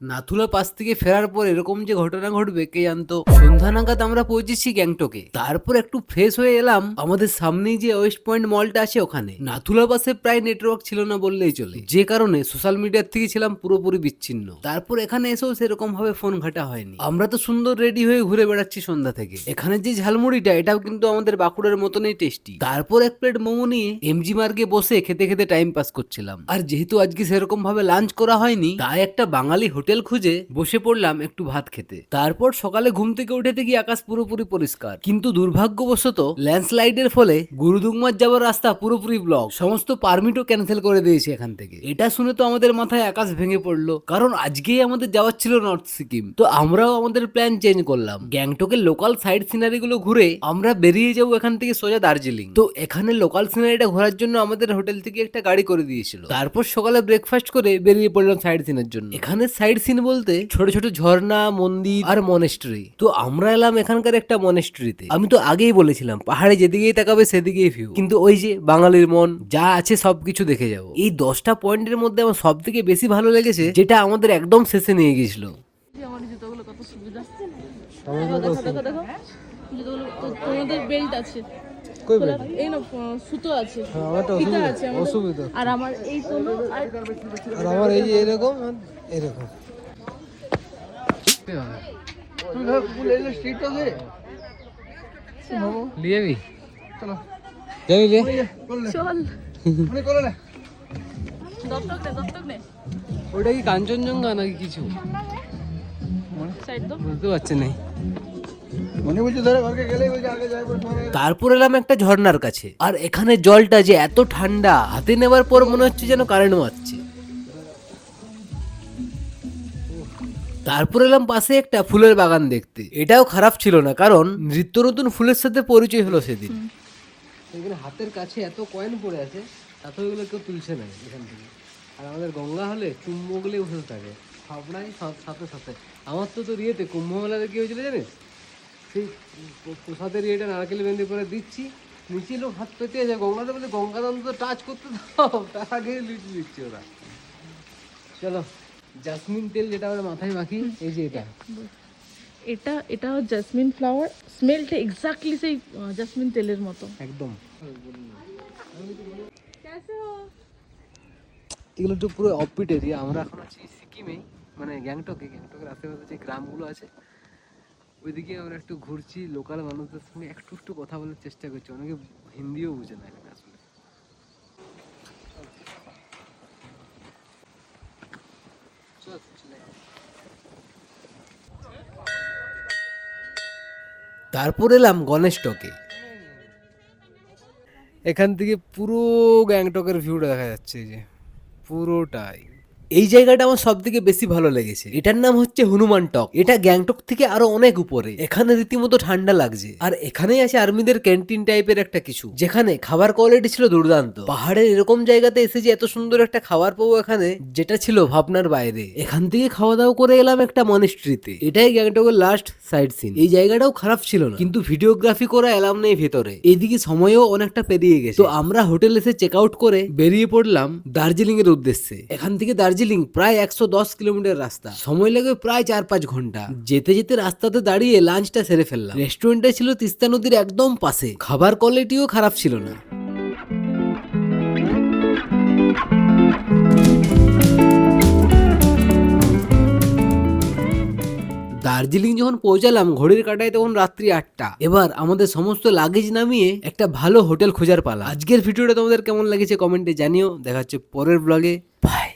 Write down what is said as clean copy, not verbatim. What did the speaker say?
Nathula pass থেকে ফেরার পর এরকম যে ঘটনা ঘটবে কে জানতো। সন্ধ্যা নাগাদ আমরা পৌঁছেছি গ্যাংটকে। তারপর একটু ফ্রেশ হয়ে এলাম আমাদের সামনেই যে ওয়েস্ট পয়েন্ট মলটা আছে ওখানে। নাথুলা পাসে প্রায় নেটওয়ার্ক ছিল না বললেই চলে, যে কারণে সোশ্যাল মিডিয়ার থেকে ছিলাম পুরোপুরি বিচ্ছিন্ন। তারপর এখানে এসেও সেরকম ভাবে ফোন ঘাটা হয়নি। আমরা তো সুন্দর রেডি হয়ে ঘুরে বেড়াচ্ছি সন্ধ্যা থেকে। এখানে যে ঝালমুড়িটা এটাও কিন্তু আমাদের বাঁকুড়ার মতনই টেস্টি। তারপর এক প্লেট মোমো নিয়ে এমজি মার্গে বসে খেতে খেতে টাইম পাস করছিলাম। আর যেহেতু আজকে সেরকম ভাবে লাঞ্চ করা হয়নি, তাই একটা বাঙালি হোটেল খুঁজে বসে পড়লাম একটু ভাত খেতে। তারপর সকালে ঘুম থেকে উঠে দেখি আকাশ পুরোপুরি পরিষ্কার, কিন্তু দুর্ভাগ্যবশত ল্যান্ডস্লাইডের ফলে গুরুদুংমার যাওয়ার রাস্তা পুরোপুরি ব্লক। সমস্ত পারমিটও ক্যান্সেল করে দিয়েছে এখান থেকে। এটা শুনে তো আমাদের মাথায় আকাশ ভেঙে পড়লো, কারণ আজকেই আমাদের যাওয়ার ছিল নর্থ সিকিম। তো আমরাও আমাদের প্ল্যান চেঞ্জ করলাম। গ্যাংটকের লোকাল সাইড সিনারি গুলো ঘুরে আমরা বেরিয়ে যাবো এখান থেকে সোজা দার্জিলিং। তো এখানে লোকাল সিনারিটা ঘোরার জন্য আমাদের হোটেল থেকে একটা গাড়ি করে দিয়েছিল। তারপর সকালে ব্রেকফাস্ট করে বেরিয়ে পড়লাম সাইড সিনের জন্য। এখানে সাইড সিন বলতে ছোট ছোট ঝর্ণা, মন্দির আর মনেস্ট্রি। তো আমরা এলাম এখানকার একটা মনেস্ট্রিতে। আমি তো আগেই বলেছিলাম পাহাড়ে যেদিকেই তাকাবে সেদিকেই ভিউ, কিন্তু ওই যে বাঙালির মন, যা আছে সবকিছু দেখে যাবো। এই 10টা পয়েন্টের মধ্যে আমার সব থেকে বেশি ভালো লেগেছে যেটা আমাদের একদম শেষে নিয়ে গেছিল। আমার জুতোগুলো কত সুবিধা। দেখো দেখো দেখো জুতোগুলো তোমাদের বেল্ট আছে, এই না সুতো আছে, ফিতা আছে অসুবিধা। আর আমার এই তোলো আর আমার এই যে এরকম এরকম তুই ধর ফুল এলে স্ট্রিট আছে লিয়ে যাবি? চলো যাবি লে? চল মনে করে না দত্তক নে ওটা কি কাঞ্চনজঙ্ঘা নাকি কিছু সাইড দাও, বুঝতে পারছি না। মনে বলছে ধরে ঘরকে গেলেই বলছে আগে যাই পরে তারপর এলাম একটা ঝর্ণার কাছে, আর এখানে জলটা যে এত ঠান্ডা, হাতে নেবার পর মনে হচ্ছে যেন কারেন্ট মারছে। তারপর এলাম পাশে একটা ফুলের বাগান দেখতে। এটাও খারাপ ছিল না, কারণ নিত্য নতুন ফুলের সাথে পরিচয় হলো সেদিন। এখানে হাতের কাছে এত কয়েন পড়ে আছে, এত এগুলো কেউ তুলছে না এখান থেকে। আর আমাদের গঙ্গা হলে চুম্বকলে উঠে থাকে ভাবনাই সাথে সাথে। আমার তো তোর ইয়েতে কুম্ভ মেলাতে কি হয়েছিল জানিস, সেই প্রসাদের ইয়েটা নারকেল বেঁধে করে দিচ্ছি, নিচে লোক হাত পেতে আছে, গঙ্গাতে বলে গঙ্গা দাম তো টাচ করতে দাও, তার আগে লিচু দিচ্ছে ওরা। চলো, জাসমিন তেল যেটা আমরা মাথায় মাখি, এই যে এটা জাসমিন ফ্লাওয়ার, স্মেলটা এক্স্যাক্টলি সেই জাসমিন তেলের মতো একদম। এগুলো তো পুরো অফবিট এরিয়া। আমরা এখন আছি সিকিমে, মানে গ্যাংটকের আশেপাশে যে গ্রামগুলো আছে ওইদিকে আমরা একটু ঘুরছি। লোকাল মানুষদের সঙ্গে একটু একটু কথা বলার চেষ্টা করছি। অনেকে হিন্দিও বুঝে না এখানে আসলে। তারপর এলাম গণেশটকে। এখান থেকে পুরো গ্যাংটকের ভিউটা দেখা যাচ্ছে, এই যে পুরোটাই। এই জায়গাটা আমার সব থেকে বেশি ভালো লেগেছে। এটার নাম হচ্ছে হনুমান টক। এটা গ্যাংটক থেকে আরো অনেক উপরে। এখানে রীতিমতো ঠান্ডা লাগছে। আর এখানেই আছে আর্মিদের ক্যান্টিন টাইপের একটা কিছু, যেখানে খাবার কোয়ালিটি ছিল দুর্দান্ত। পাহাড়ের এরকম জায়গাতে এসে যে এত সুন্দর একটা খাবার পাবো এখানে, যেটা ছিল ভাবনার বাইরে। এখান থেকে খাওয়া দাওয়া করে এলাম একটা মনেস্ট্রিতে। এটাই গ্যাংটকের লাস্ট সাইড সিন। এই জায়গাটাও খারাপ ছিল না, কিন্তু ভিডিওগ্রাফি করা এলাম নেই ভেতরে। এইদিকে সময়ও অনেকটা পেরিয়ে গেছে। তো আমরা হোটেল এসে চেক আউট করে বেরিয়ে পড়লাম দার্জিলিং এর উদ্দেশ্যে। এখান থেকে দার্জিলিং প্রায় 110 কিলোমিটার রাস্তা, সময় লাগে প্রায় 4-5 ঘন্টা। যেতে যেতে রাস্তাতে দাঁড়িয়ে লাঞ্চটা সেরে ফেললাম। রেস্টুরেন্টটা ছিল তিস্তা নদীর একদম পাশে। খাবার কোয়ালিটিও খারাপ ছিল না। দার্জিলিং যখন পৌঁছালাম ঘড়ির কাঁটায় তখন রাত্রি 8টা। এবার আমাদের সমস্ত লাগেজ নামিয়ে একটা ভালো হোটেল খোঁজার পালা। আজকের ভিডিওটা তোমাদের কেমন লেগেছে কমেন্টে জানিও। দেখা হচ্ছে পরের ব্লগে। বাই।